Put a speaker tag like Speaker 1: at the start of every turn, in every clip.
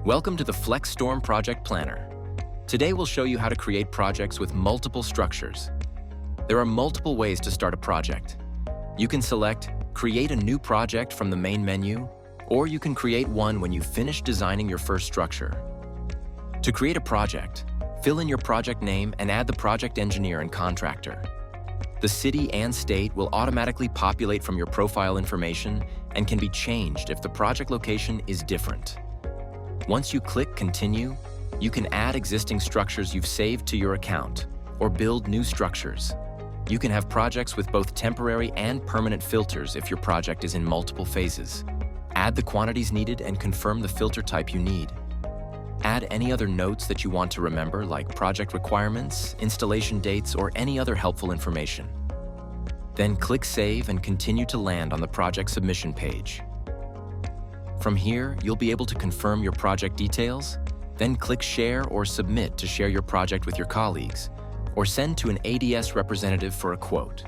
Speaker 1: Welcome to the FlexStorm Project Planner. Today we'll show you how to create projects with multiple structures. There are multiple ways to start a project. You can select Create a new project from the main menu, or you can create one when you've finished designing your first structure. To create a project, fill in your project name and add the project engineer and contractor. The city and state will automatically populate from your profile information and can be changed if the project location is different. Once you click Continue, you can add existing structures you've saved to your account or build new structures. You can have projects with both temporary and permanent filters if your project is in multiple phases. Add the quantities needed and confirm the filter type you need. Add any other notes that you want to remember, like project requirements, installation dates, or any other helpful information. Then click Save and continue to land on the project submission page. From here, you'll be able to confirm your project details, then click Share or Submit to share your project with your colleagues, or send to an ADS representative for a quote.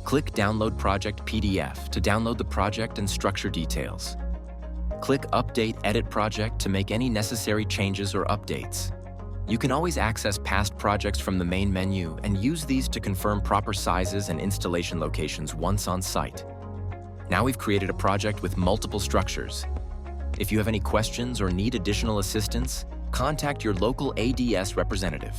Speaker 1: Click Download Project PDF to download the project and structure details. Click Update Edit Project to make any necessary changes or updates. You can always access past projects from the main menu and use these to confirm proper sizes and installation locations once on site. Now we've created a project with multiple structures. If you have any questions or need additional assistance, contact your local ADS representative.